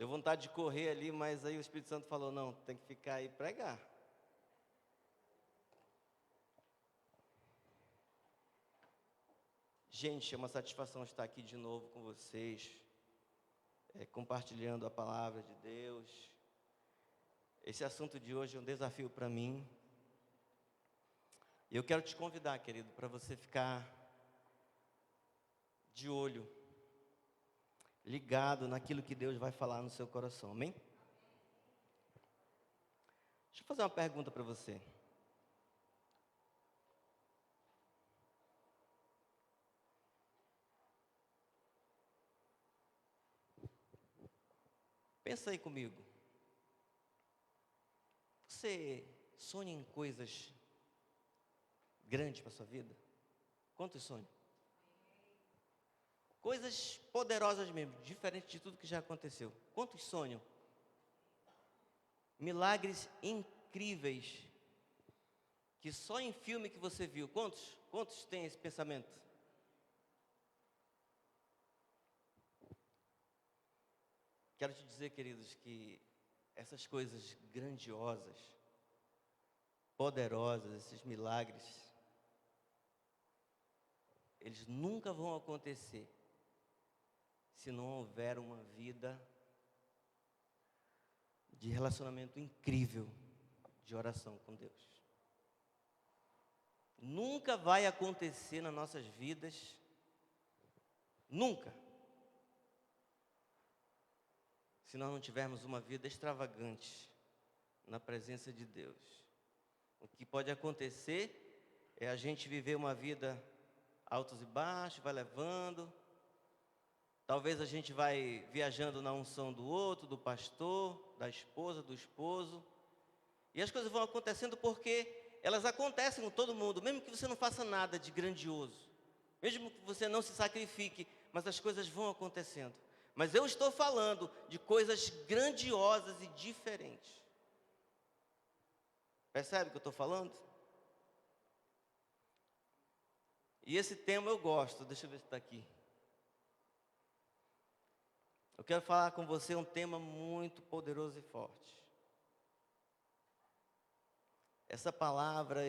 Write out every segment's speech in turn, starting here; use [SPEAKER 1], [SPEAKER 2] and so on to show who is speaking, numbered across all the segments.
[SPEAKER 1] Deu vontade de correr ali, mas aí o Espírito Santo falou, não, tem que ficar aí e pregar. Gente, é uma satisfação estar aqui de novo com vocês, compartilhando a palavra de Deus. Esse assunto de hoje é um desafio para mim. E eu quero te convidar, querido, para você ficar de olho, ligado naquilo que Deus vai falar no seu coração, amém? Deixa eu fazer uma pergunta para você. Pensa aí comigo. Você sonha em coisas grandes para a sua vida? Quantos sonhos? Coisas poderosas mesmo, diferente de tudo que já aconteceu. Quantos sonham? Milagres incríveis, que só em filme que você viu. Quantos têm esse pensamento? Quero te dizer, queridos, que essas coisas grandiosas, poderosas, esses milagres, eles nunca vão acontecer se não houver uma vida de relacionamento incrível, de oração com Deus. Nunca vai acontecer nas nossas vidas, nunca, se nós não tivermos uma vida extravagante na presença de Deus. O que pode acontecer é a gente viver uma vida altos e baixos, vai levando. Talvez a gente vai viajando na unção do outro, do pastor, da esposa, do esposo. E as coisas vão acontecendo porque elas acontecem com todo mundo, mesmo que você não faça nada de grandioso. Mesmo que você não se sacrifique, mas as coisas vão acontecendo. Mas eu estou falando de coisas grandiosas e diferentes. Percebe o que eu estou falando? E esse tema eu gosto, deixa eu ver se está aqui. Eu quero falar com você um tema muito poderoso e forte. Essa palavra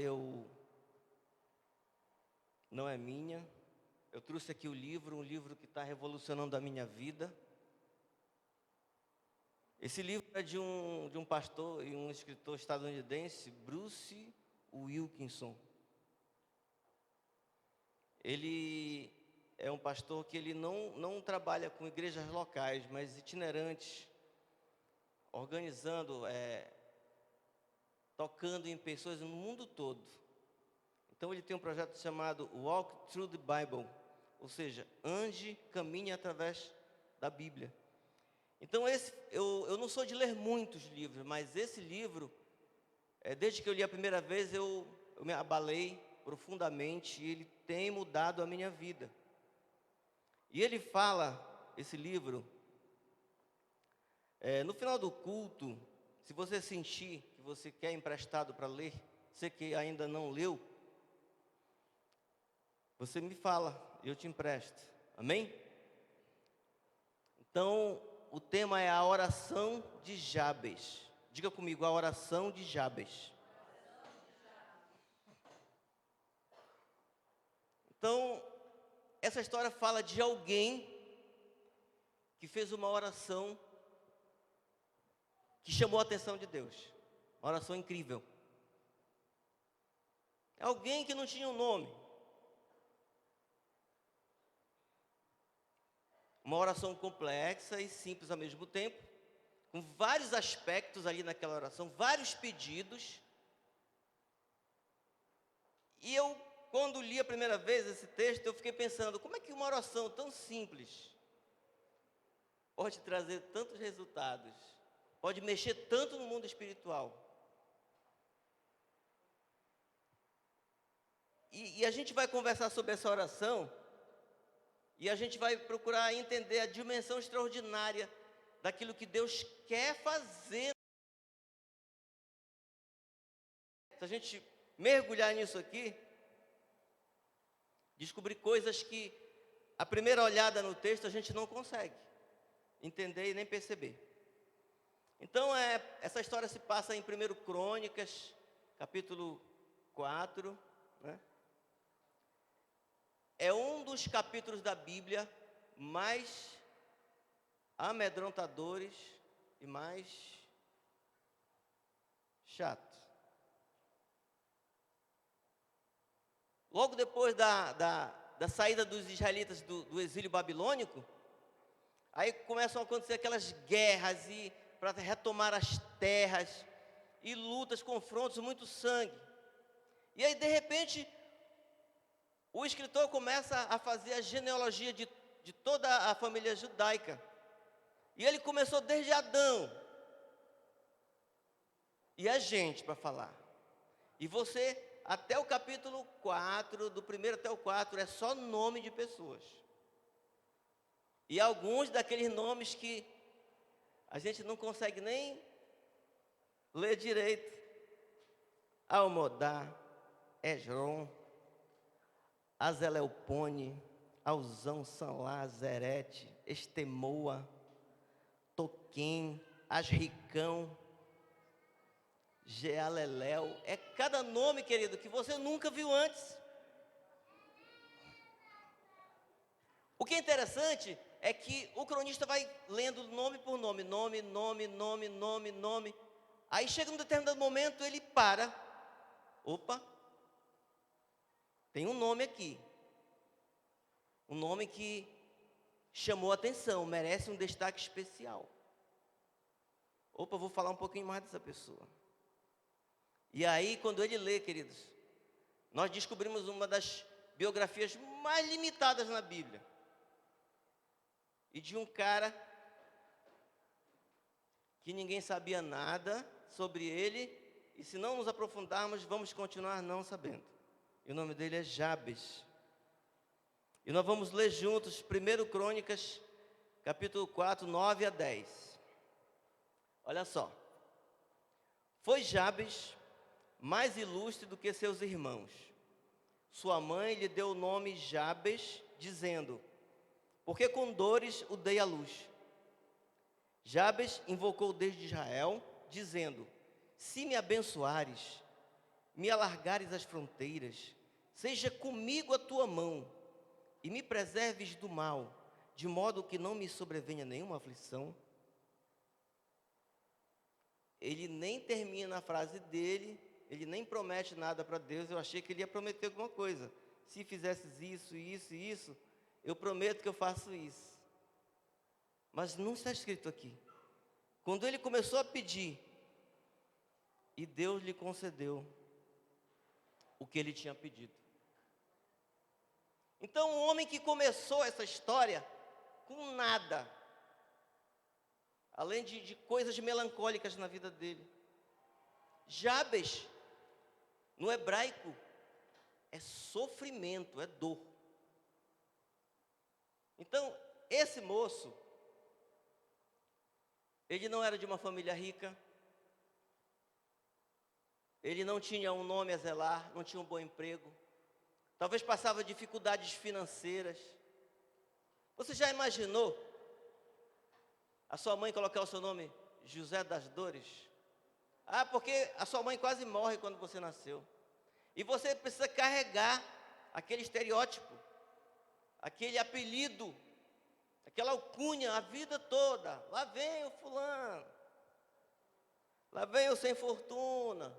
[SPEAKER 1] não é minha. Eu trouxe aqui o livro, um livro que está revolucionando a minha vida. Esse livro é de um pastor e um escritor estadunidense, Bruce Wilkinson. Ele é um pastor que ele não trabalha com igrejas locais, mas itinerantes, organizando, tocando em pessoas no mundo todo. Então ele tem um projeto chamado Walk Through the Bible, ou seja, ande, caminhe através da Bíblia. Então eu não sou de ler muitos livros, mas esse livro, desde que eu li a primeira vez, eu me abalei profundamente e ele tem mudado a minha vida. E ele fala, esse livro, no final do culto, se você sentir que você quer emprestado para ler, você que ainda não leu, você me fala, eu te empresto. Amém? Então, o tema é a oração de Jabes. Diga comigo, a oração de Jabes. Então, essa história fala de alguém que fez uma oração que chamou a atenção de Deus. Uma oração incrível. Alguém que não tinha um nome. Uma oração complexa e simples ao mesmo tempo, com vários aspectos ali naquela oração, vários pedidos. E eu, quando li a primeira vez esse texto, eu fiquei pensando, como é que uma oração tão simples pode trazer tantos resultados, pode mexer tanto no mundo espiritual? E a gente vai conversar sobre essa oração, e a gente vai procurar entender a dimensão extraordinária daquilo que Deus quer fazer. Se a gente mergulhar nisso aqui, descobrir coisas que, à primeira olhada no texto, a gente não consegue entender e nem perceber. Então, essa história se passa em 1 Crônicas, capítulo 4, né? É um dos capítulos da Bíblia mais amedrontadores e mais chato. Logo depois da saída dos israelitas do exílio babilônico, aí começam a acontecer aquelas guerras e para retomar as terras, e lutas, confrontos, muito sangue. E aí, de repente, o escritor começa a fazer a genealogia de toda a família judaica. E ele começou desde Adão. E a gente para falar. E você, até o capítulo 4, do 1 até o 4, é só nome de pessoas. E alguns daqueles nomes que a gente não consegue nem ler direito. Almodá, Esrom, Azeleupone, Alzão, Sanlá, Zerete, Estemoa, Toquém, Asricão, Gealeléu. É cada nome, querido, que você nunca viu antes. O que é interessante é que o cronista vai lendo nome por nome, nome. Aí chega um determinado momento, ele para. Opa, tem um nome aqui. Um nome que chamou a atenção, merece um destaque especial. Opa, vou falar um pouquinho mais dessa pessoa. E aí, quando ele lê, queridos, nós descobrimos uma das biografias mais limitadas na Bíblia. E de um cara que ninguém sabia nada sobre ele, e se não nos aprofundarmos, vamos continuar não sabendo. E o nome dele é Jabes. E nós vamos ler juntos 1 Crônicas, capítulo 4, 9 a 10. Olha só. Foi Jabes mais ilustre do que seus irmãos. Sua mãe lhe deu o nome Jabes, dizendo: porque com dores o dei à luz. Jabes invocou o Deus de Israel, dizendo: se me abençoares, me alargares as fronteiras, seja comigo a tua mão, e me preserves do mal, de modo que não me sobrevenha nenhuma aflição. Ele nem termina a frase dele, ele nem promete nada para Deus. Eu achei que ele ia prometer alguma coisa. Se fizesses isso, isso e isso, eu prometo que eu faço isso. Mas não está escrito aqui. Quando ele começou a pedir, e Deus lhe concedeu o que ele tinha pedido. Então, um homem que começou essa história com nada, além de coisas melancólicas na vida dele. Jabes, no hebraico, é sofrimento, é dor. Então, esse moço, ele não era de uma família rica, ele não tinha um nome a zelar, não tinha um bom emprego, talvez passava dificuldades financeiras. Você já imaginou a sua mãe colocar o seu nome José das Dores? Ah, porque a sua mãe quase morre quando você nasceu. E você precisa carregar aquele estereótipo, aquele apelido, aquela alcunha a vida toda. Lá vem o fulano, lá vem o sem fortuna,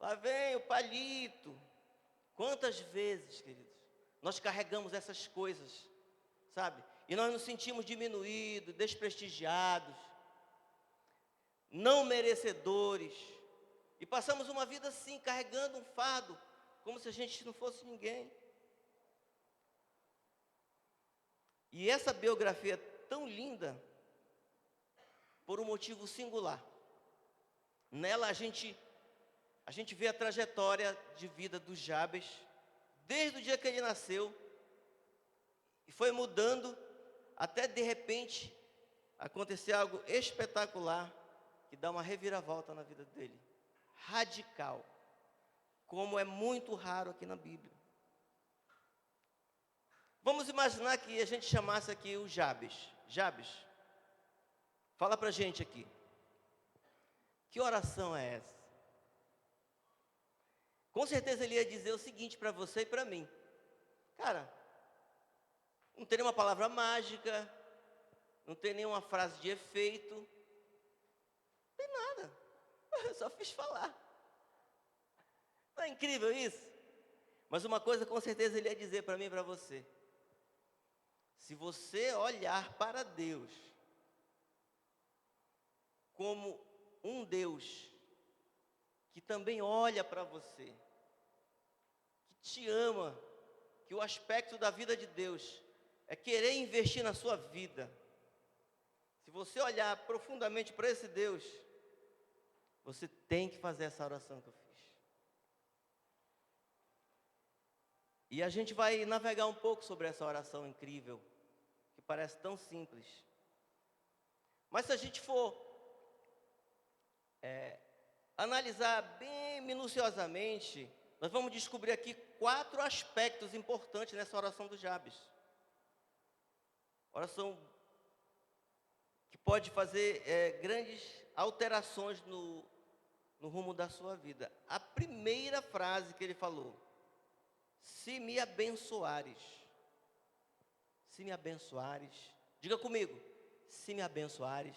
[SPEAKER 1] lá vem o palito. Quantas vezes, queridos, nós carregamos essas coisas, sabe? E nós nos sentimos diminuídos, desprestigiados, não merecedores. E passamos uma vida assim, carregando um fardo, como se a gente não fosse ninguém. E essa biografia é tão linda, por um motivo singular. Nela a gente vê a trajetória de vida do Jabes, desde o dia que ele nasceu, e foi mudando, até de repente, acontecer algo espetacular, que dá uma reviravolta na vida dele. Radical, como é muito raro aqui na Bíblia. Vamos imaginar que a gente chamasse aqui o Jabes. Jabes, Fala pra gente aqui. Que oração é essa? Com certeza ele ia dizer o seguinte para você e para mim. Cara, não tem nenhuma palavra mágica, não tem nenhuma frase de efeito, não tem nada. Eu só fiz falar. Não é incrível isso? Mas uma coisa com certeza ele ia dizer para mim e para você. Se você olhar para Deus como um Deus que também olha para você, que te ama, que o aspecto da vida de Deus é querer investir na sua vida. Se você olhar profundamente para esse Deus, você tem que fazer essa oração que eu fiz. E a gente vai navegar um pouco sobre essa oração incrível, que parece tão simples. Mas se a gente for analisar bem minuciosamente, nós vamos descobrir aqui 4 aspectos importantes nessa oração do Jabes. Oração que pode fazer grandes alterações no rumo da sua vida. A primeira frase que ele falou: se me abençoares. Se me abençoares. Diga comigo: se me abençoares.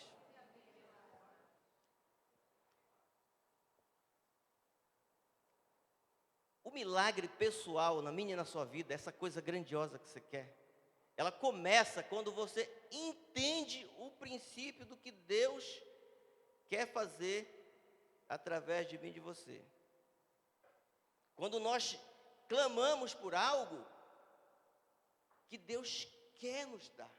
[SPEAKER 1] O milagre pessoal na minha e na sua vida, essa coisa grandiosa que você quer, ela começa quando você entende o princípio do que Deus quer fazer através de mim e de você. Quando nós clamamos por algo que Deus quer nos dar.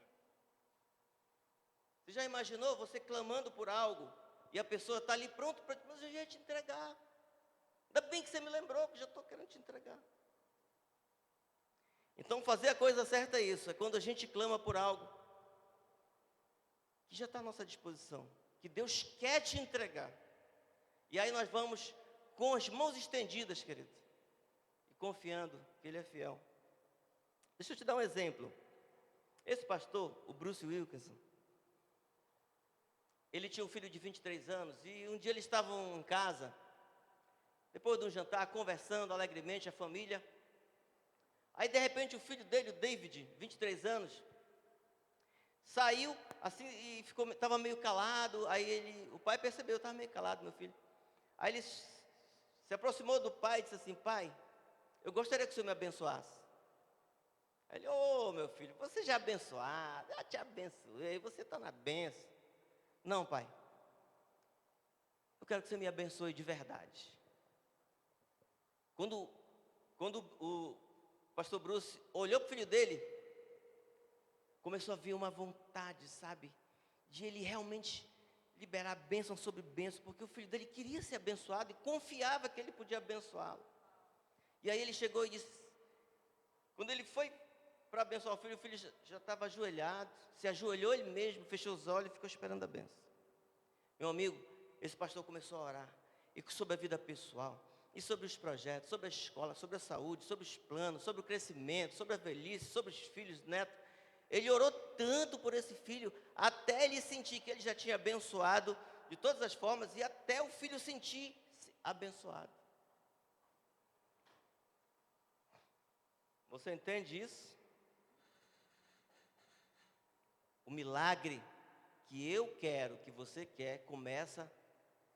[SPEAKER 1] Você já imaginou você clamando por algo e a pessoa está ali pronto para, mas eu já ia te entregar. Ainda bem que você me lembrou, que já estou querendo te entregar. Então fazer a coisa certa é isso, é quando a gente clama por algo que já está à nossa disposição, que Deus quer te entregar. E aí nós vamos com as mãos estendidas, querido, e confiando que Ele é fiel. Deixa eu te dar um exemplo. Esse pastor, o Bruce Wilkinson, ele tinha um filho de 23 anos, e um dia eles estavam em casa, depois de um jantar, conversando alegremente, a família. Aí de repente o filho dele, o David, 23 anos, saiu assim e estava meio calado. Aí o pai percebeu, estava meio calado, meu filho. Aí ele se aproximou do pai e disse assim: pai, eu gostaria que o senhor me abençoasse. Aí ele: ô meu filho, você já é abençoado, já te abençoei, você está na bênção. Não, pai, eu quero que você me abençoe de verdade. Quando o pastor Bruce olhou para o filho dele, começou a vir uma vontade, sabe, de ele realmente liberar bênção sobre bênção, porque o filho dele queria ser abençoado e confiava que ele podia abençoá-lo. E aí ele chegou e disse, quando ele foi para abençoar o filho já estava ajoelhado, se ajoelhou ele mesmo, fechou os olhos e ficou esperando a bênção. Meu amigo, esse pastor começou a orar, e sobre a vida pessoal, e sobre os projetos, sobre a escola, sobre a saúde, sobre os planos, sobre o crescimento, sobre a velhice, sobre os filhos, netos. Ele orou tanto por esse filho, até ele sentir que ele já tinha abençoado de todas as formas, e até o filho sentir-se abençoado. Você entende isso? O milagre que eu quero, que você quer, começa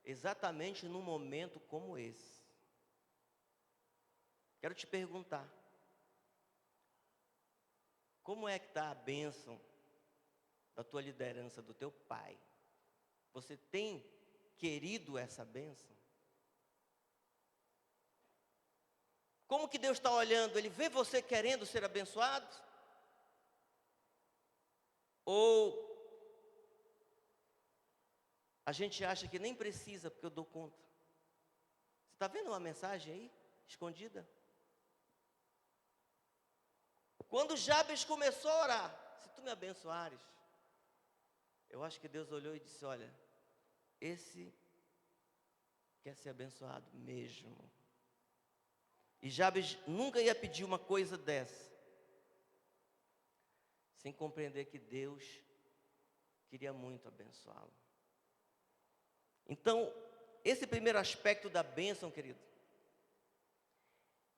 [SPEAKER 1] exatamente num momento como esse. Quero te perguntar, como é que está a bênção da tua liderança, do teu pai? Você tem querido essa bênção? Como que Deus está olhando? Ele vê você querendo ser abençoado? Ou a gente acha que nem precisa, porque eu dou conta? Você está vendo uma mensagem aí, escondida? Quando Jabes começou a orar, se tu me abençoares, eu acho que Deus olhou e disse, olha, esse quer ser abençoado mesmo. E Jabes nunca ia pedir uma coisa dessa, sem compreender que Deus queria muito abençoá-lo. Então, esse primeiro aspecto da bênção, querido,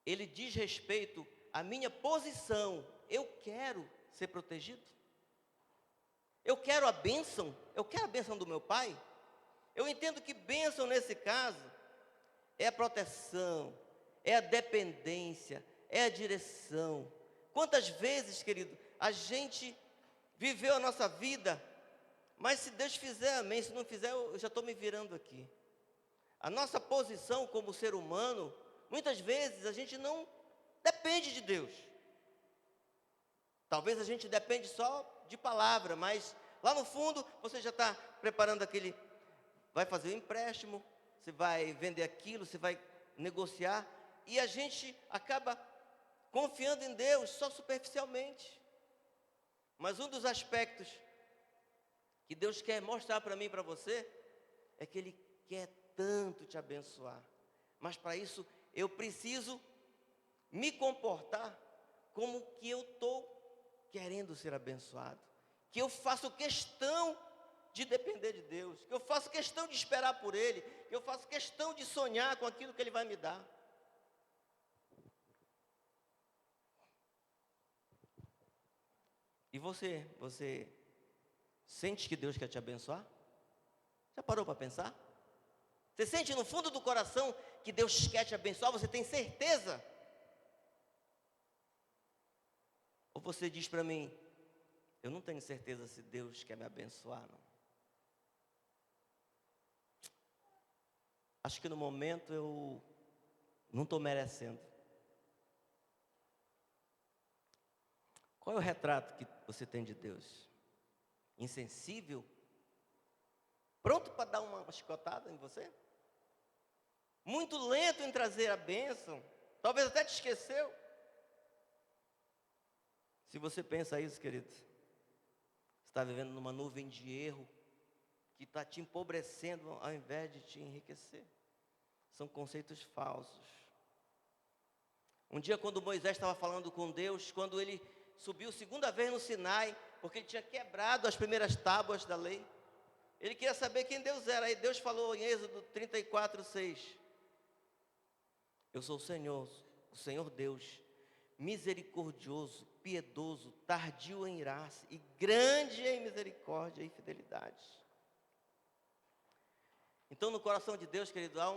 [SPEAKER 1] ele diz respeito à minha posição. Eu quero ser protegido. Eu quero a bênção. Eu quero a bênção do meu pai. Eu entendo que bênção nesse caso é a proteção, é a dependência, é a direção. Quantas vezes, querido, a gente viveu a nossa vida, mas se Deus fizer, amém. Se não fizer, eu já estou me virando aqui. A nossa posição como ser humano, muitas vezes a gente não depende de Deus. Talvez a gente depende só de palavra, mas lá no fundo você já está preparando aquele, vai fazer um empréstimo, você vai vender aquilo, você vai negociar, e a gente acaba confiando em Deus só superficialmente. Mas um dos aspectos que Deus quer mostrar para mim e para você é que Ele quer tanto te abençoar, mas para isso eu preciso me comportar como que eu estou querendo ser abençoado, que eu faço questão de depender de Deus, que eu faço questão de esperar por Ele, que eu faço questão de sonhar com aquilo que Ele vai me dar. E você sente que Deus quer te abençoar? Já parou para pensar? Você sente no fundo do coração que Deus quer te abençoar? Você tem certeza? Ou você diz para mim, eu não tenho certeza se Deus quer me abençoar, não. Acho que no momento eu não estou merecendo. Qual é o retrato que você tem de Deus? Insensível? Pronto para dar uma chicotada em você? Muito lento em trazer a bênção? Talvez até te esqueceu? Se você pensa isso, querido, você está vivendo numa nuvem de erro que está te empobrecendo ao invés de te enriquecer. São conceitos falsos. Um dia, quando Moisés estava falando com Deus, quando ele subiu segunda vez no Sinai, porque ele tinha quebrado as primeiras tábuas da lei, ele queria saber quem Deus era. Aí Deus falou em Êxodo 34:6: eu sou o Senhor Deus, misericordioso, piedoso, tardio em irar-se e grande em misericórdia e fidelidade. Então, no coração de Deus, querido, há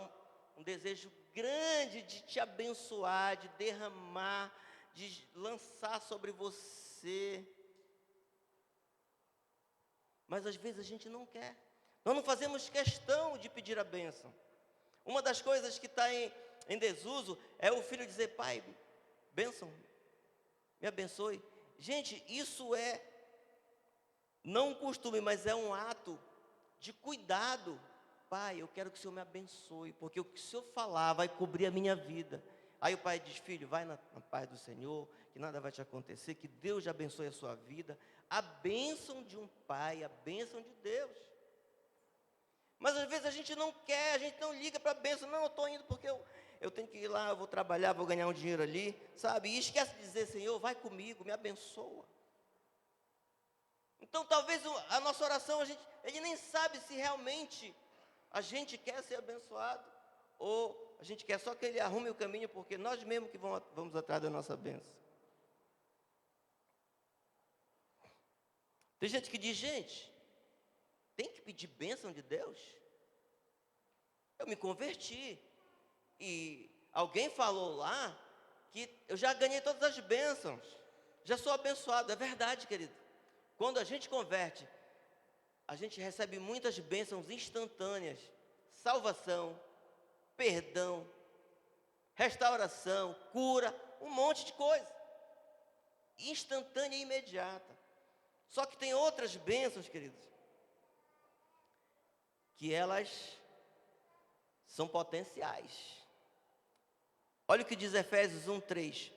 [SPEAKER 1] um desejo grande de te abençoar, de derramar, de lançar sobre você. Mas às vezes a gente não quer. Nós não fazemos questão de pedir a bênção. Uma das coisas que está em desuso é o filho dizer, pai, bênção, me abençoe. Gente, isso é não um costume, mas é um ato de cuidado. Pai, eu quero que o Senhor me abençoe, porque o que o Senhor falar vai cobrir a minha vida. Aí o pai diz, filho, vai na paz do Senhor, que nada vai te acontecer, que Deus te abençoe a sua vida. A bênção de um pai, a bênção de Deus. Mas às vezes a gente não quer, a gente não liga para a bênção. Não, eu estou indo porque eu tenho que ir lá, eu vou trabalhar, vou ganhar um dinheiro ali, sabe? E esquece de dizer, Senhor, vai comigo, me abençoa. Então talvez a nossa oração, ele nem sabe se realmente a gente quer ser abençoado, ou a gente quer só que Ele arrume o caminho, porque nós mesmos que vamos atrás da nossa bênção. Tem gente que diz, gente, tem que pedir bênção de Deus? Eu me converti, e alguém falou lá, que eu já ganhei todas as bênçãos, já sou abençoado. É verdade, querido. Quando a gente converte, a gente recebe muitas bênçãos instantâneas, salvação, perdão, restauração, cura, um monte de coisa, instantânea e imediata. Só que tem outras bênçãos, queridos, que elas são potenciais. Olha o que diz Efésios 1:3.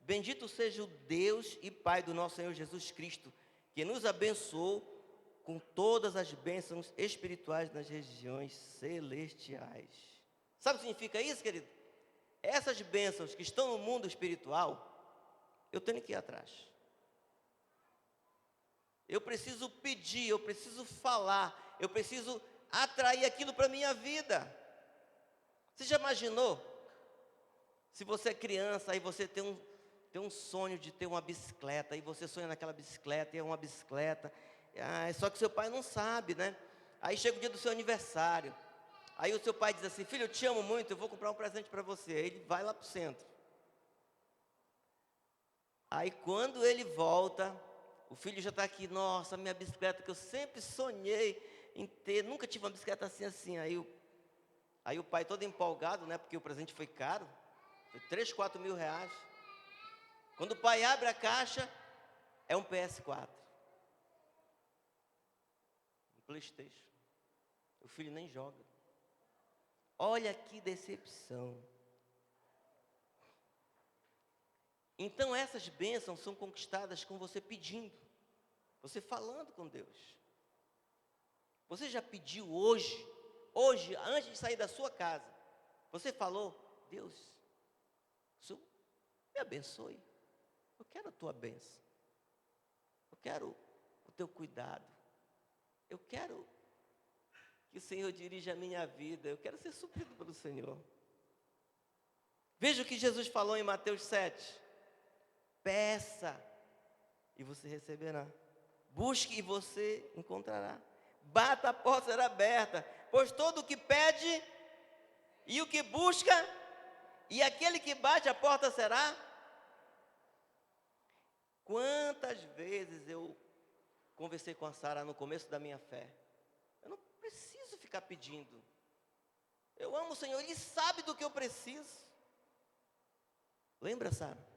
[SPEAKER 1] Bendito seja o Deus e Pai do nosso Senhor Jesus Cristo, que nos abençoou com todas as bênçãos espirituais nas regiões celestiais. Sabe o que significa isso, querido? Essas bênçãos que estão no mundo espiritual, eu tenho que ir atrás. eu preciso pedir, eu preciso falar, eu preciso atrair aquilo para a minha vida. Você já imaginou? Se você é criança, aí você tem um sonho de ter uma bicicleta, aí você sonha naquela bicicleta, e é uma bicicleta, só que seu pai não sabe, né? Aí chega o dia do seu aniversário, aí o seu pai diz assim: filho, eu te amo muito, eu vou comprar um presente para você. Aí ele vai lá para o centro. Aí quando ele volta, o filho já está aqui: nossa, minha bicicleta que eu sempre sonhei em ter, nunca tive uma bicicleta assim. Aí o pai todo empolgado, né? Porque o presente foi caro, foi 3, 4 mil reais. Quando o pai abre a caixa, é um PS4. Um PlayStation. O filho nem joga. Olha que decepção. Então essas bênçãos são conquistadas com você pedindo, você falando com Deus. Você já pediu hoje, antes de sair da sua casa, você falou: Deus, Senhor, me abençoe. Eu quero a tua bênção. Eu quero o teu cuidado. Eu quero que o Senhor dirija a minha vida. Eu quero ser suprido pelo Senhor. Veja o que Jesus falou em Mateus 7. Peça e você receberá. Busque e você encontrará. Bata, a porta será aberta. Pois todo o que pede e o que busca, e aquele que bate, a porta será. Quantas vezes eu conversei com a Sara no começo da minha fé. Eu não preciso ficar pedindo. Eu amo o Senhor, Ele sabe do que eu preciso. Lembra, Sara?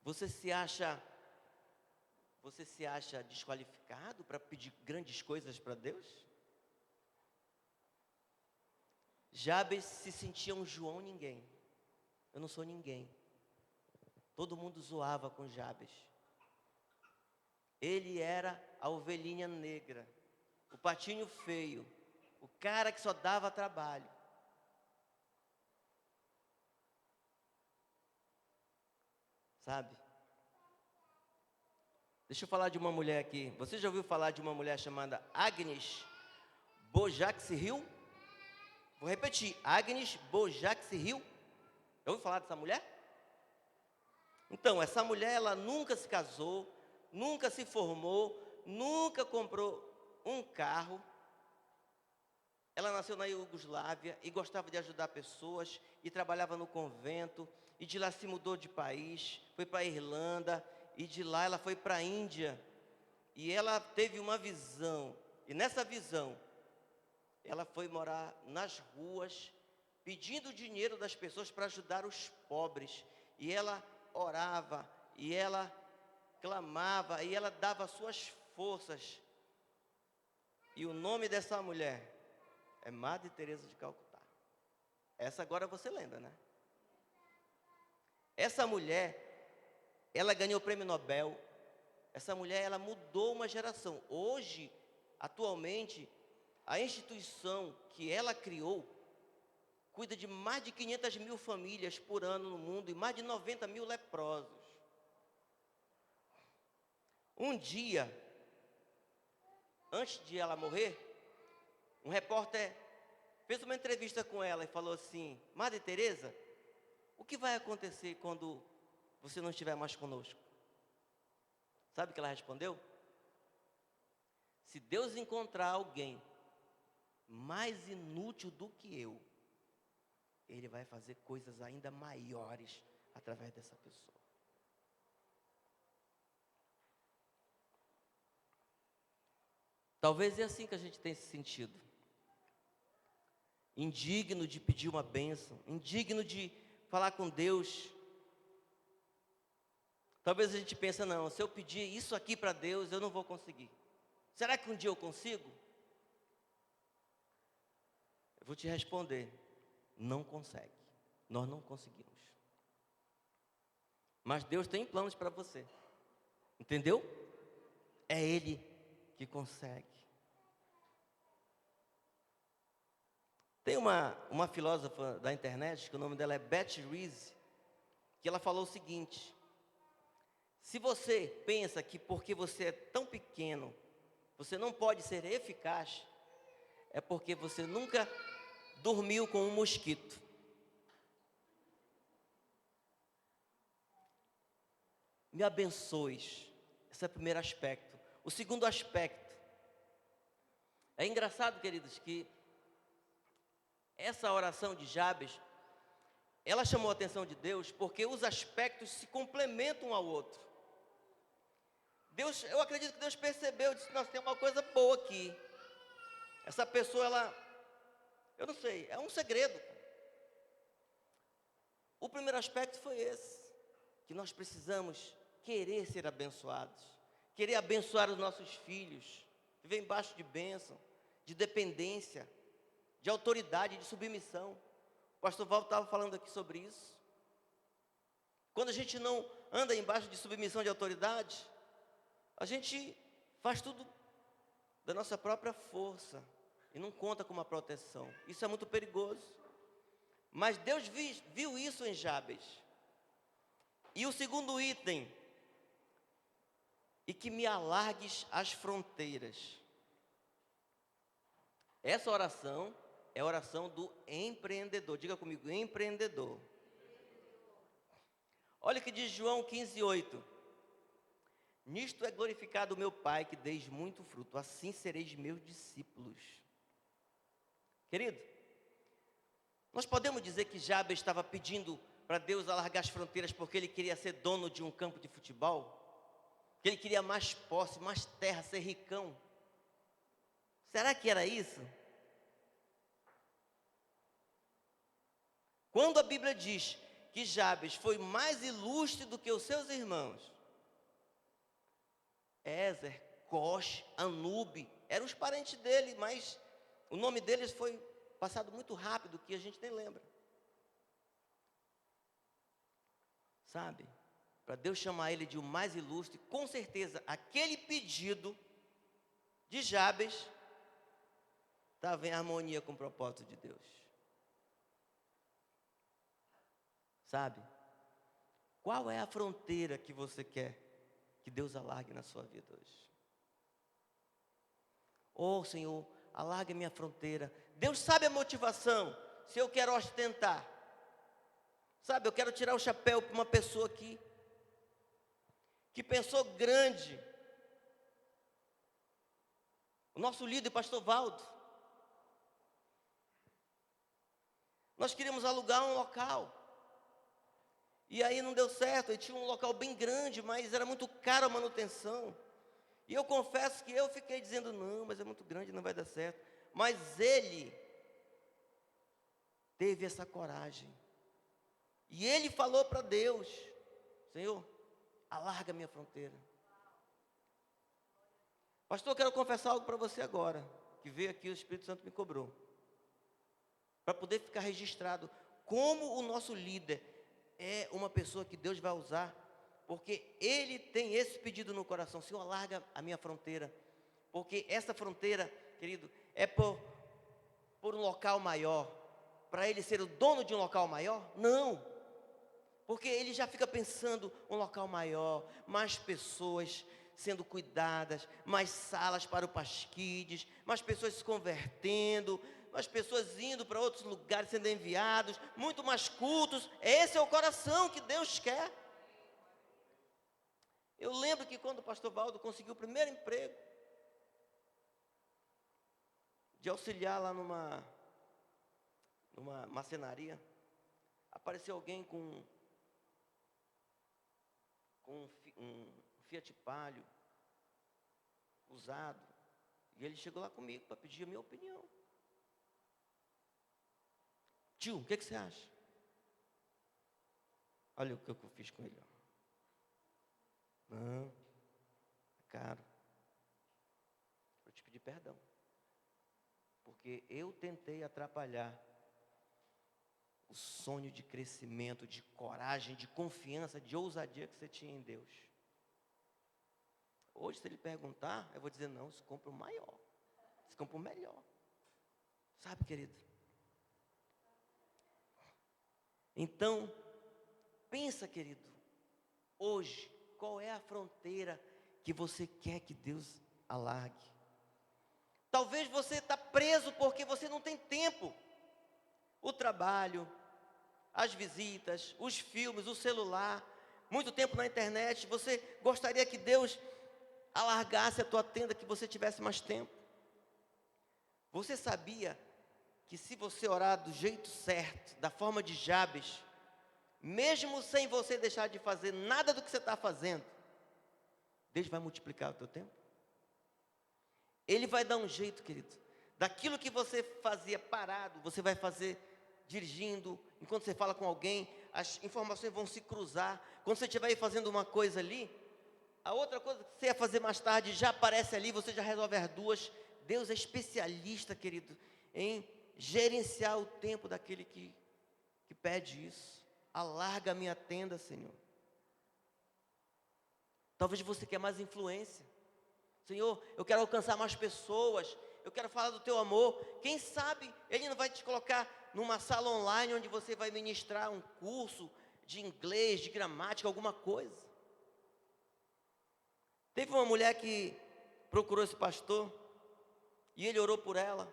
[SPEAKER 1] Você se acha desqualificado para pedir grandes coisas para Deus? Jabes se sentia um João ninguém. Eu não sou ninguém. Todo mundo zoava com Jabes. Ele era a ovelhinha negra, o patinho feio, o cara que só dava trabalho. Sabe? Deixa eu falar de uma mulher aqui. Você já ouviu falar de uma mulher chamada Agnes Bojaxhill? Vou repetir: Agnes Bojaxhill. Já ouviu falar dessa mulher? Então, essa mulher, ela nunca se casou, nunca se formou, nunca comprou um carro. Ela nasceu na Iugoslávia e gostava de ajudar pessoas e trabalhava no convento. E de lá se mudou de país, foi para a Irlanda, e de lá ela foi para a Índia. E ela teve uma visão, e nessa visão, ela foi morar nas ruas, pedindo dinheiro das pessoas para ajudar os pobres. E ela orava, e ela clamava, e ela dava suas forças. E o nome dessa mulher é Madre Teresa de Calcutá. Essa agora você lembra, né? Essa mulher, ela ganhou o prêmio Nobel. Essa mulher, ela mudou uma geração. Hoje, atualmente, a instituição que ela criou cuida de mais de 500 mil famílias por ano no mundo e mais de 90 mil leprosos. Um dia, antes de ela morrer, um repórter fez uma entrevista com ela e falou assim: Madre Teresa, o que vai acontecer quando você não estiver mais conosco? Sabe o que ela respondeu? Se Deus encontrar alguém mais inútil do que eu, Ele vai fazer coisas ainda maiores através dessa pessoa. Talvez é assim que a gente tem se sentido. Indigno de pedir uma bênção, indigno de falar com Deus. Talvez a gente pense: não, se eu pedir isso aqui para Deus, eu não vou conseguir. Será que um dia eu consigo? Eu vou te responder: não consegue. Nós não conseguimos. Mas Deus tem planos para você. Entendeu? É Ele que consegue. Tem uma filósofa da internet, que o nome dela é Beth Reese, que ela falou o seguinte: Se você pensa que porque você é tão pequeno, você não pode ser eficaz, é porque você nunca dormiu com um mosquito. Me abençoes. Esse é o primeiro aspecto. O segundo aspecto. É engraçado, queridos, que essa oração de Jabes, ela chamou a atenção de Deus porque os aspectos se complementam um ao outro. Deus, eu acredito que Deus percebeu, disse, nós temos uma coisa boa aqui. Essa pessoa, eu não sei, é um segredo. O primeiro aspecto foi esse, que nós precisamos querer ser abençoados, querer abençoar os nossos filhos, viver embaixo de bênção, de dependência, de autoridade, de submissão. O pastor Val estava falando aqui sobre isso. Quando a gente não anda embaixo de submissão de autoridade, a gente faz tudo da nossa própria força e não conta com uma proteção. Isso é muito perigoso. Mas Deus viu isso em Jabes. E o segundo item, e que me alargues as fronteiras. Essa oração é a oração do empreendedor. Diga comigo, empreendedor. Olha o que diz João 15:8. Nisto é glorificado o meu Pai, que deis muito fruto, assim sereis meus discípulos. Querido, nós podemos dizer que Jabes estava pedindo para Deus alargar as fronteiras porque ele queria ser dono de um campo de futebol? Que ele queria mais posse, mais terra, ser ricão? Será que era isso? Quando a Bíblia diz que Jabes foi mais ilustre do que os seus irmãos, Ézer, Coxe, Anube, eram os parentes dele, mas o nome deles foi passado muito rápido, que a gente nem lembra. Sabe? Para Deus chamar ele de o mais ilustre, com certeza, aquele pedido de Jabes estava em harmonia com o propósito de Deus. Sabe? Qual é a fronteira que você quer que Deus alargue na sua vida hoje? Oh, Senhor, alargue a minha fronteira. Deus sabe a motivação. Se eu quero ostentar, sabe, eu quero tirar o chapéu para uma pessoa aqui que pensou grande. O nosso líder, pastor Valdo. Nós queríamos alugar um local. E aí não deu certo. Ele tinha um local bem grande, mas era muito caro a manutenção. E eu confesso que eu fiquei dizendo, não, mas é muito grande, não vai dar certo. Mas ele teve essa coragem. E ele falou para Deus, Senhor, alarga a minha fronteira. Pastor, eu quero confessar algo para você agora, que veio aqui, o Espírito Santo me cobrou. Para poder ficar registrado como o nosso líder é uma pessoa que Deus vai usar, porque ele tem esse pedido no coração, Senhor, alarga a minha fronteira. Porque essa fronteira, querido, é por um local maior. Para ele ser o dono de um local maior? Não. Porque ele já fica pensando um local maior, mais pessoas sendo cuidadas, mais salas para o Pasquides, mais pessoas se convertendo, mais pessoas indo para outros lugares sendo enviados, muito mais cultos. Esse é o coração que Deus quer. Eu lembro que quando o pastor Valdo conseguiu o primeiro emprego, de auxiliar lá numa marcenaria, apareceu alguém com um Fiat Palio usado, e ele chegou lá comigo para pedir a minha opinião. Tio, o que você acha? Olha o que eu fiz com ele. Não, é caro. Eu te pedi perdão, porque eu tentei atrapalhar o sonho de crescimento, de coragem, de confiança, de ousadia que você tinha em Deus. Hoje, se ele perguntar, eu vou dizer, não, se compra o maior, se compra o melhor. Sabe, querido? Então, pensa, querido, hoje, qual é a fronteira que você quer que Deus alargue. Talvez você está preso porque você não tem tempo. O trabalho, as visitas, os filmes, o celular, muito tempo na internet. Você gostaria que Deus alargasse a tua tenda, que você tivesse mais tempo. Você sabia que se você orar do jeito certo, da forma de Jabes, mesmo sem você deixar de fazer nada do que você está fazendo, Deus vai multiplicar o teu tempo? Ele vai dar um jeito, querido. Daquilo que você fazia parado, você vai fazer dirigindo, enquanto você fala com alguém, as informações vão se cruzar. Quando você estiver aí fazendo uma coisa ali, a outra coisa que você ia fazer mais tarde já aparece ali, você já resolve as duas. Deus é especialista, querido, em gerenciar o tempo daquele que pede isso. Alarga a minha tenda, Senhor. Talvez você quer mais influência. Senhor, eu quero alcançar mais pessoas, eu quero falar do teu amor. Quem sabe Ele não vai te colocar numa sala online onde você vai ministrar um curso de inglês, de gramática, alguma coisa. Teve uma mulher que procurou esse pastor e ele orou por ela.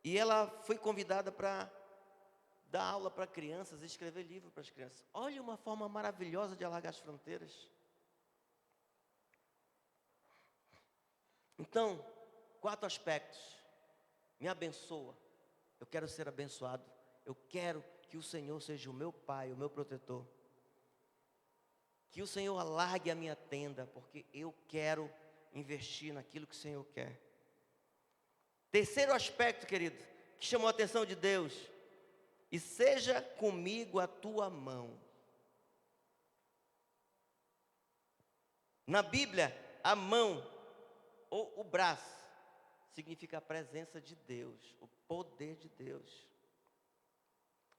[SPEAKER 1] E ela foi convidada para dar aula para crianças, escrever livro para as crianças. Olha uma forma maravilhosa de alargar as fronteiras. Então, 4 aspectos. Me abençoa. Eu quero ser abençoado. Eu quero que o Senhor seja o meu Pai, o meu protetor. Que o Senhor alargue a minha tenda, porque eu quero investir naquilo que o Senhor quer. Terceiro aspecto, querido, que chamou a atenção de Deus. E seja comigo a tua mão. Na Bíblia, a mão ou o braço significa a presença de Deus, o poder de Deus.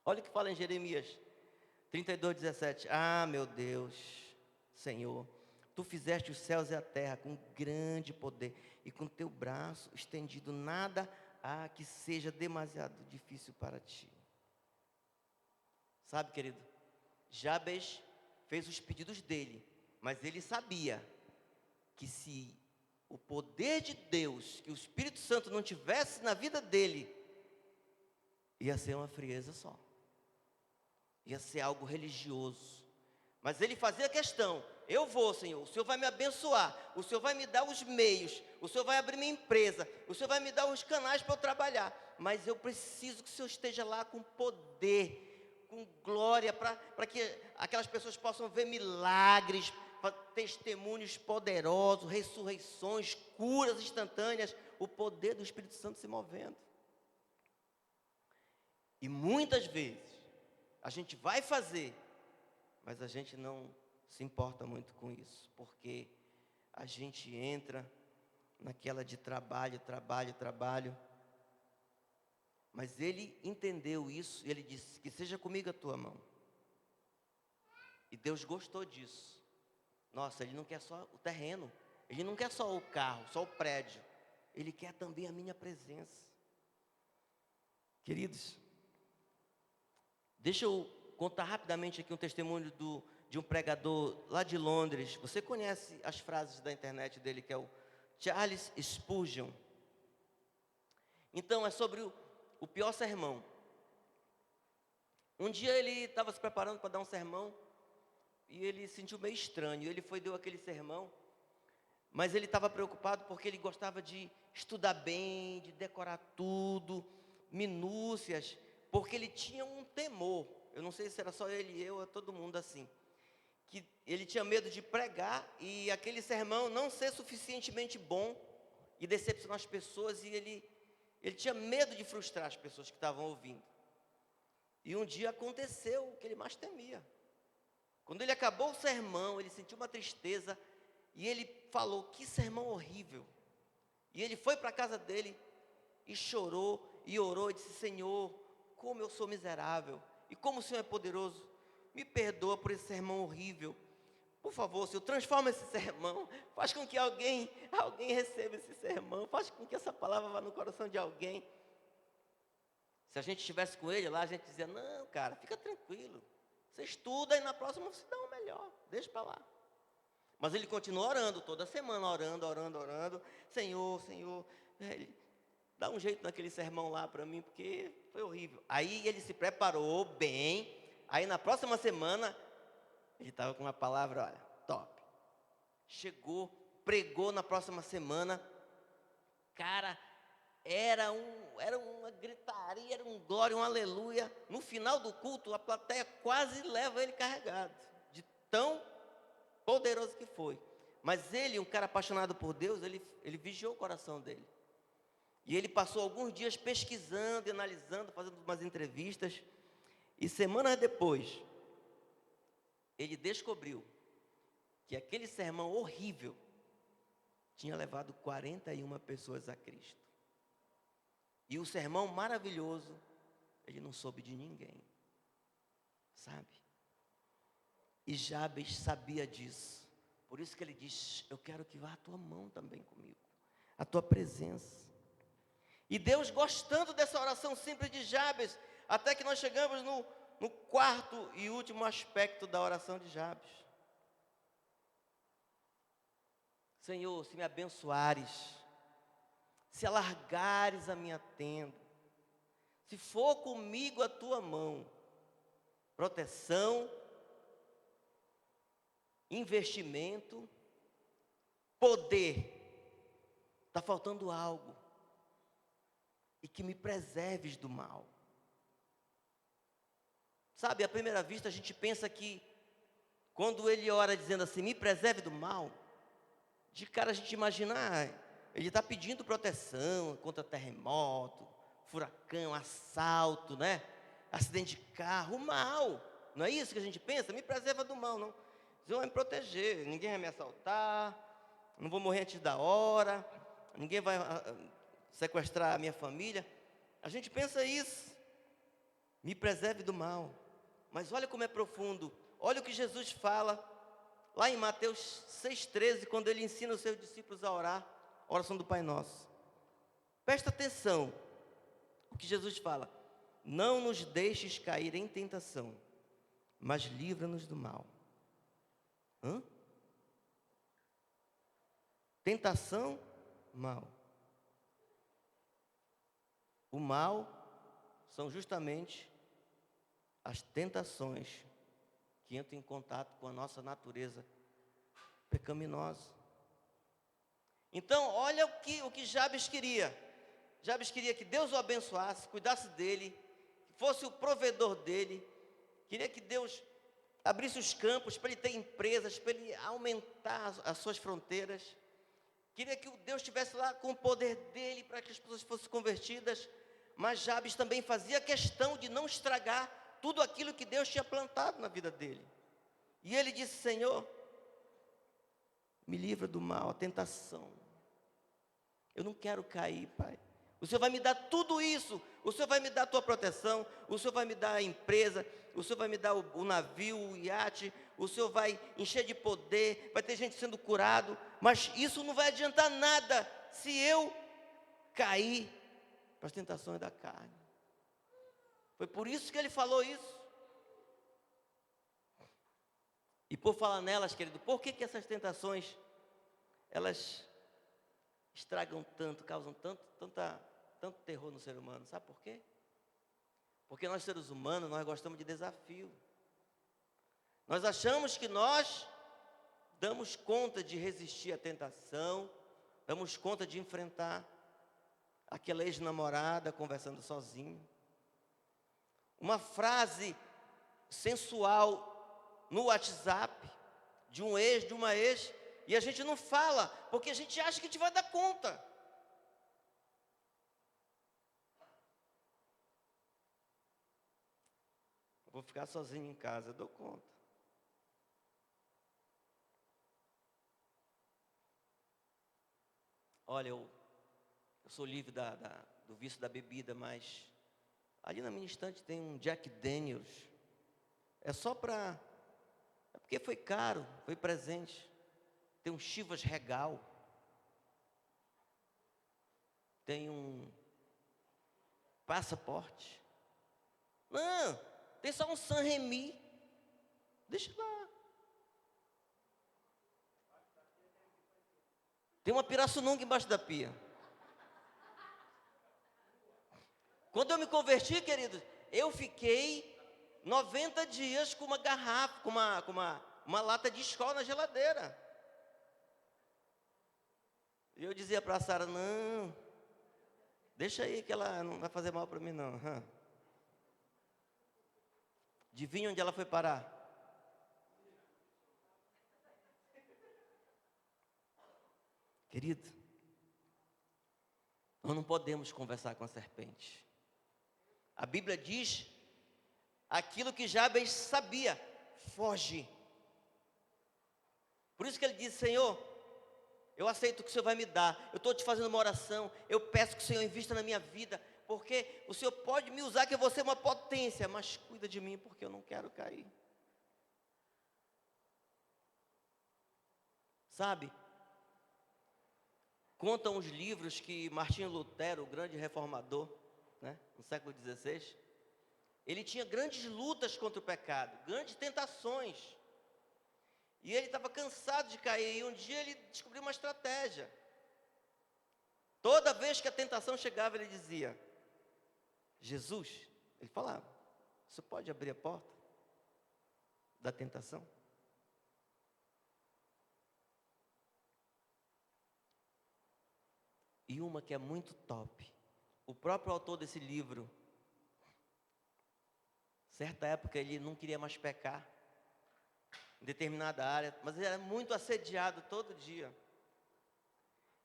[SPEAKER 1] Olha o que fala em Jeremias 32:17. Ah, meu Deus, Senhor, tu fizeste os céus e a terra com grande poder, e com teu braço estendido nada há que seja demasiado difícil para ti. Sabe, querido, Jabes fez os pedidos dele, mas ele sabia que se o poder de Deus, que o Espírito Santo não tivesse na vida dele, ia ser uma frieza só. Ia ser algo religioso. Mas ele fazia questão: eu vou, Senhor, o Senhor vai me abençoar, o Senhor vai me dar os meios, o Senhor vai abrir minha empresa, o Senhor vai me dar os canais para eu trabalhar, mas eu preciso que o Senhor esteja lá com poder, com glória, para que aquelas pessoas possam ver milagres, testemunhos poderosos, ressurreições, curas instantâneas, o poder do Espírito Santo se movendo. E muitas vezes a gente vai fazer, mas a gente não se importa muito com isso, porque a gente entra naquela de trabalho, mas ele entendeu isso, e ele disse: que seja comigo a tua mão. E Deus gostou disso. Nossa, Ele não quer só o terreno, Ele não quer só o carro, só o prédio, Ele quer também a minha presença. Queridos, deixa eu contar rapidamente aqui um testemunho de um pregador lá de Londres. Você conhece as frases da internet dele, que é o Charles Spurgeon. Então, é sobre o pior sermão. Um dia ele estava se preparando para dar um sermão, e ele se sentiu meio estranho. Ele deu aquele sermão, mas ele estava preocupado porque ele gostava de estudar bem, de decorar tudo, minúcias, porque ele tinha um temor. Eu não sei se era só ele e eu, ou todo mundo assim, que ele tinha medo de pregar e aquele sermão não ser suficientemente bom e decepcionar as pessoas, e ele tinha medo de frustrar as pessoas que estavam ouvindo. E um dia aconteceu o que ele mais temia. Quando ele acabou o sermão, ele sentiu uma tristeza, e ele falou: que sermão horrível. E ele foi para a casa dele, e chorou, e orou, e disse: Senhor, como eu sou miserável, e como o Senhor é poderoso, me perdoa por esse sermão horrível. Por favor, Senhor, transforma esse sermão, faz com que alguém receba esse sermão, faz com que essa palavra vá no coração de alguém. Se a gente estivesse com ele lá, a gente dizia: não, cara, fica tranquilo, você estuda e na próxima você dá um melhor, deixa para lá. Mas ele continuou orando, toda semana, orando. Senhor, Senhor, dá um jeito naquele sermão lá para mim, porque foi horrível. Aí ele se preparou bem. Aí na próxima semana, ele estava com uma palavra, olha, top. Chegou, pregou na próxima semana. Cara, era uma gritaria, era um glória, um aleluia. No final do culto, a plateia quase leva ele carregado, de tão poderoso que foi. Mas ele, um cara apaixonado por Deus, ele vigiou o coração dele. E ele passou alguns dias pesquisando, analisando, fazendo umas entrevistas. E semanas depois, ele descobriu que aquele sermão horrível tinha levado 41 pessoas a Cristo. E o sermão maravilhoso, ele não soube de ninguém, sabe? E Jabes sabia disso. Por isso que ele diz, eu quero que vá a tua mão também comigo, a tua presença. E Deus gostando dessa oração simples de Jabes, até que nós chegamos no quarto e último aspecto da oração de Jabes. Senhor, se me abençoares, se alargares a minha tenda, se for comigo a tua mão, proteção, investimento, poder, está faltando algo, e que me preserves do mal. Sabe, à primeira vista a gente pensa que, quando ele ora dizendo assim, me preserve do mal, de cara a gente imagina, ele está pedindo proteção contra terremoto, furacão, assalto, né? Acidente de carro, o mal. Não é isso que a gente pensa? Me preserva do mal, não. Deus vai me proteger, ninguém vai me assaltar, não vou morrer antes da hora, ninguém vai sequestrar a minha família. A gente pensa isso, me preserve do mal. Mas olha como é profundo, olha o que Jesus fala, lá em Mateus 6,13, quando ele ensina os seus discípulos a orar, a oração do Pai Nosso. Presta atenção, o que Jesus fala, não nos deixes cair em tentação, mas livra-nos do mal. Tentação, mal. O mal são justamente as tentações que entram em contato com a nossa natureza pecaminosa. Então, olha o que Jabes queria. Jabes queria que Deus o abençoasse, cuidasse dele, que fosse o provedor dele. Queria que Deus abrisse os campos para ele ter empresas, para ele aumentar as suas fronteiras. Queria que Deus estivesse lá com o poder dele para que as pessoas fossem convertidas. Mas Jabes também fazia questão de não estragar tudo aquilo que Deus tinha plantado na vida dele. E ele disse, Senhor, me livra do mal, a tentação. Eu não quero cair, Pai. O Senhor vai me dar tudo isso. O Senhor vai me dar a tua proteção. O Senhor vai me dar a empresa. O Senhor vai me dar o navio, o iate. O Senhor vai encher de poder. Vai ter gente sendo curado. Mas isso não vai adiantar nada se eu cair para as tentações da carne. Foi por isso que ele falou isso. E por falar nelas, querido, por que essas tentações, elas estragam tanto, causam tanto terror no ser humano? Sabe por quê? Porque nós seres humanos, nós gostamos de desafio. Nós achamos que nós damos conta de resistir à tentação, damos conta de enfrentar aquela ex-namorada conversando sozinho. Uma frase sensual no WhatsApp, de um ex, de uma ex, e a gente não fala, porque a gente acha que a gente vai dar conta. Vou ficar sozinho em casa, eu dou conta. Olha, eu sou livre do vício da bebida, mas ali na minha estante tem um Jack Daniels. É só para... É porque foi caro, foi presente. Tem um Chivas Regal. Tem um Passaporte. Não, tem só um San Remi. Deixa lá. Tem uma pirassununga embaixo da pia. Quando eu me converti, queridos, eu fiquei 90 dias com uma garrafa, com uma lata de Skol na geladeira. E eu dizia para a Sara, não, deixa aí que ela não vai fazer mal para mim não. Adivinha onde ela foi parar? Querido, nós não podemos conversar com a serpente. A Bíblia diz aquilo que Jabes sabia: foge. Por isso que ele disse: Senhor, eu aceito o que o Senhor vai me dar. Eu estou te fazendo uma oração. Eu peço que o Senhor invista na minha vida, porque o Senhor pode me usar, que eu vou ser uma potência, mas cuida de mim, porque eu não quero cair. Sabe? Contam os livros que Martinho Lutero, o grande reformador, né, no século XVI, ele tinha grandes lutas contra o pecado, grandes tentações. E ele estava cansado de cair, e um dia ele descobriu uma estratégia. Toda vez que a tentação chegava, ele dizia: Jesus, ele falava, você pode abrir a porta da tentação? E uma que é muito top, o próprio autor desse livro, certa época ele não queria mais pecar, em determinada área, mas ele era muito assediado todo dia.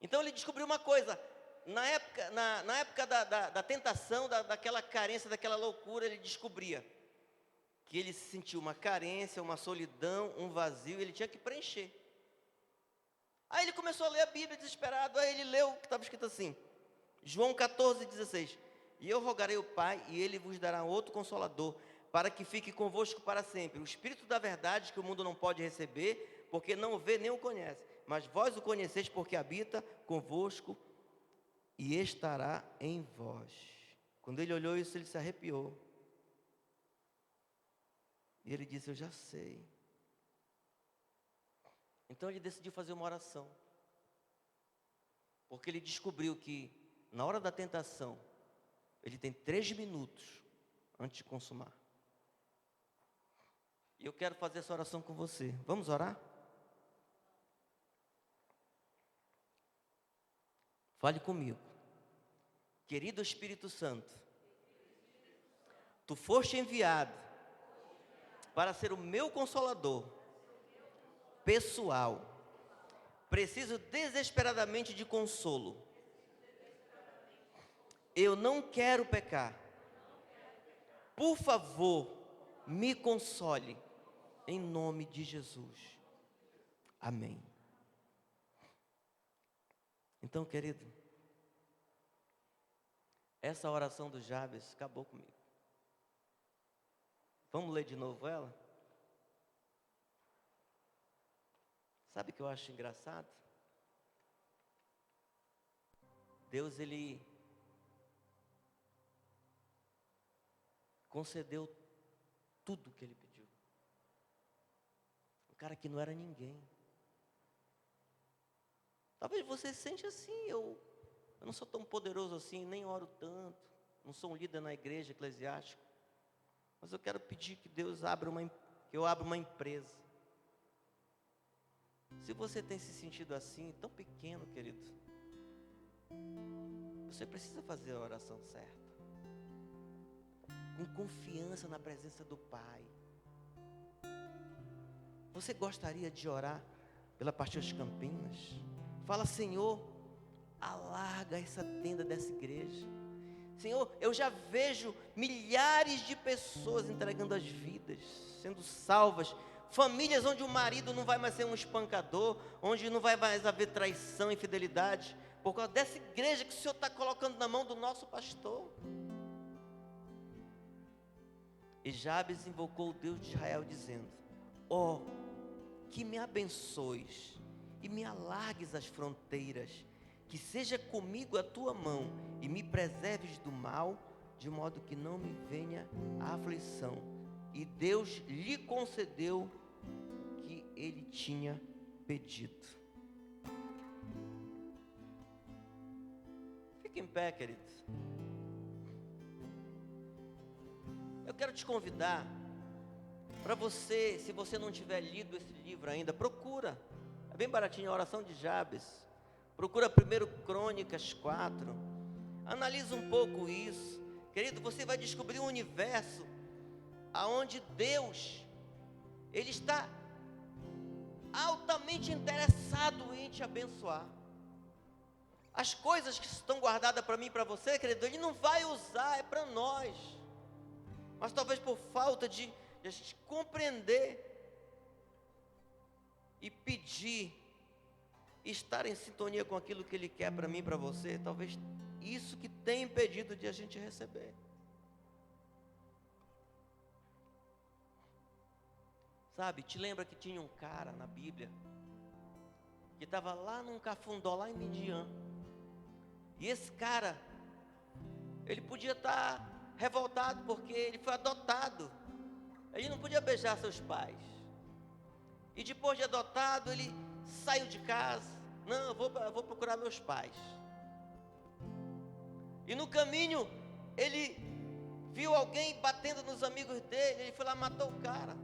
[SPEAKER 1] Então ele descobriu uma coisa: na época da tentação, daquela carência, daquela loucura, ele descobria que ele sentiu uma carência, uma solidão, um vazio, ele tinha que preencher. Aí ele começou a ler a Bíblia desesperado. Aí ele leu o que estava escrito assim, João 14,16: e eu rogarei ao Pai, e Ele vos dará outro Consolador, para que fique convosco para sempre, o Espírito da verdade, que o mundo não pode receber, porque não o vê nem o conhece, mas vós o conheceis, porque habita convosco e estará em vós. Quando ele olhou isso, ele se arrepiou. E ele disse: eu já sei. Então ele decidiu fazer uma oração, porque ele descobriu que na hora da tentação, ele tem 3 minutos antes de consumar. E eu quero fazer essa oração com você. Vamos orar? Fale comigo. Querido Espírito Santo, Tu foste enviado para ser o meu consolador pessoal. Preciso desesperadamente de consolo. Eu não quero pecar. Por favor, me console. Em nome de Jesus. Amém. Então, querido, essa oração do Jabes acabou comigo. Vamos ler de novo ela? Sabe o que eu acho engraçado? Deus, Ele concedeu tudo o que Ele pediu. Um cara que não era ninguém. Talvez você se sente assim, eu não sou tão poderoso assim, nem oro tanto, não sou um líder na igreja eclesiástica, mas eu quero pedir que Deus que eu abra uma empresa. Se você tem se sentido assim, tão pequeno, querido, você precisa fazer a oração certa, com confiança na presença do Pai. Você gostaria de orar pela Pastor Campinas? Fala: Senhor, alarga essa tenda dessa igreja. Senhor, eu já vejo milhares de pessoas entregando as vidas, sendo salvas. Famílias onde o marido não vai mais ser um espancador, onde não vai mais haver traição e infidelidade, por causa dessa igreja que o Senhor está colocando na mão do nosso pastor. E Jabes invocou o Deus de Israel, dizendo: ó, que me abençoes e me alargues as fronteiras, que seja comigo a tua mão e me preserves do mal, de modo que não me venha a aflição. E Deus lhe concedeu o que ele tinha pedido. Fique em pé, queridos. Eu quero te convidar para você, se você não tiver lido esse livro ainda, procura. É bem baratinho, a oração de Jabes. Procura 1 Crônicas 4. Analisa um pouco isso. Querido, você vai descobrir um universo aonde Deus, Ele está altamente interessado em te abençoar. As coisas que estão guardadas para mim e para você, querido, Ele não vai usar, é para nós. Mas talvez por falta de a gente compreender e pedir, estar em sintonia com aquilo que Ele quer para mim e para você, talvez isso que tem impedido de a gente receber. Sabe, te lembra que tinha um cara na Bíblia que estava lá num cafundó, lá em Midian. E esse cara, ele podia estar revoltado porque ele foi adotado. Ele não podia beijar seus pais. E depois de adotado, ele saiu de casa. Não, eu vou procurar meus pais. E no caminho, ele viu alguém batendo nos amigos dele. Ele foi lá e matou o cara.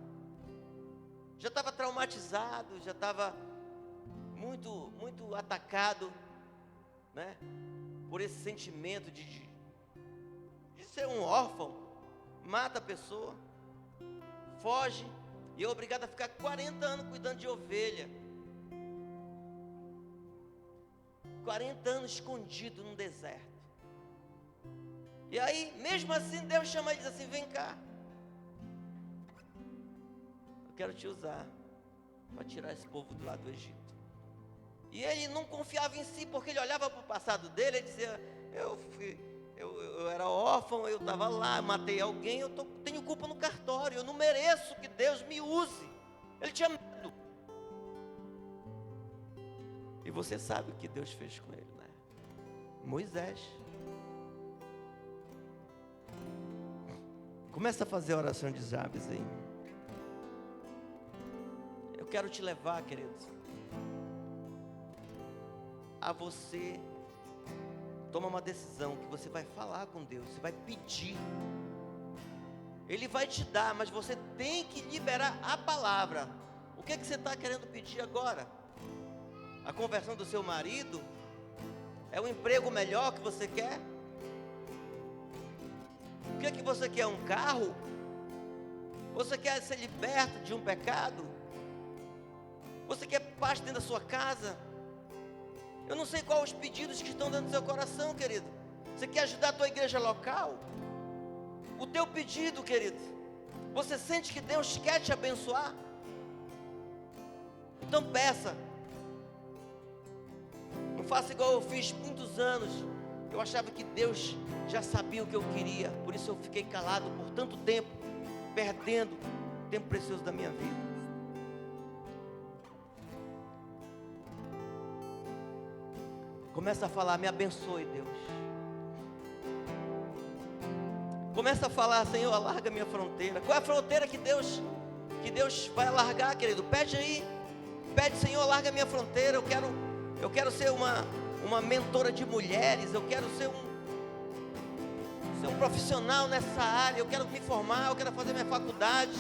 [SPEAKER 1] Já estava traumatizado, já estava muito atacado, né? Por esse sentimento de ser um órfão. Mata a pessoa, foge e é obrigado a ficar 40 anos cuidando de ovelha. 40 anos escondido num deserto. E aí, mesmo assim, Deus chama ele e diz assim: vem cá, eu quero te usar para tirar esse povo do lado do Egito. E ele não confiava em si, porque ele olhava para o passado dele e dizia: eu era órfão, eu estava lá, matei alguém, tenho culpa no cartório, eu não mereço que Deus me use. Ele tinha medo. E você sabe o que Deus fez com ele, né? Moisés. Começa a fazer a oração de Jabes aí. Eu quero te levar, queridos, a você tomar uma decisão que você vai falar com Deus, você vai pedir. Ele vai te dar, mas você tem que liberar a palavra. O que você está querendo pedir agora? A conversão do seu marido? É um emprego melhor que você quer? O que você quer? Um carro? Você quer ser liberto de um pecado? Você quer paz dentro da sua casa? Eu não sei quais os pedidos que estão dentro do seu coração, querido. Você quer ajudar a tua igreja local? O teu pedido, querido, você sente que Deus quer te abençoar? Então peça. Não faça igual eu fiz muitos anos. Eu achava que Deus já sabia o que eu queria. Por isso eu fiquei calado por tanto tempo, perdendo tempo precioso da minha vida. Começa a falar: me abençoe, Deus. Começa a falar: Senhor, alarga minha fronteira. Qual é a fronteira que Deus vai alargar, querido? Pede aí. Pede: Senhor, alarga minha fronteira. Eu quero ser uma mentora de mulheres. Eu quero ser um profissional nessa área. Eu quero me formar. Eu quero fazer minha faculdade.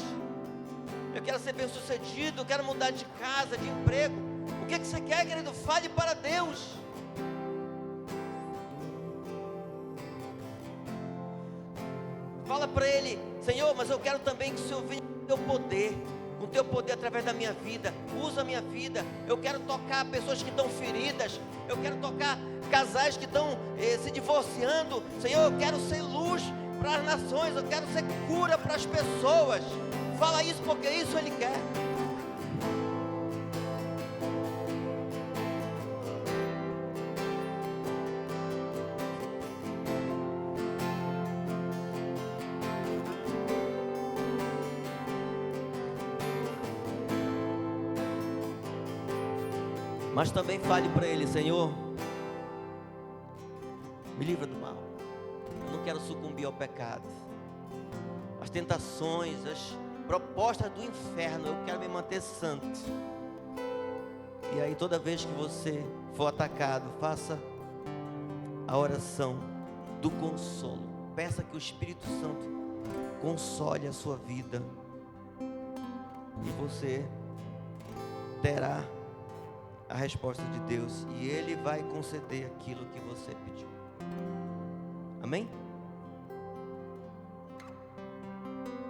[SPEAKER 1] Eu quero ser bem sucedido. Eu quero mudar de casa, de emprego. O que você quer, querido? Fale para Deus. Fala para Ele: Senhor, mas eu quero também que o Senhor venha com o teu poder, com o teu poder através da minha vida. Usa a minha vida. Eu quero tocar pessoas que estão feridas. Eu quero tocar casais que estão se divorciando. Senhor, eu quero ser luz para as nações. Eu quero ser cura para as pessoas. Fala isso, porque isso Ele quer. Mas também fale para Ele: Senhor, me livra do mal. Eu não quero sucumbir ao pecado, as tentações, as propostas do inferno. Eu quero me manter santo. E aí, toda vez que você for atacado, faça a oração do consolo. Peça que o Espírito Santo console a sua vida, e você terá a resposta de Deus, e Ele vai conceder aquilo que você pediu. Amém?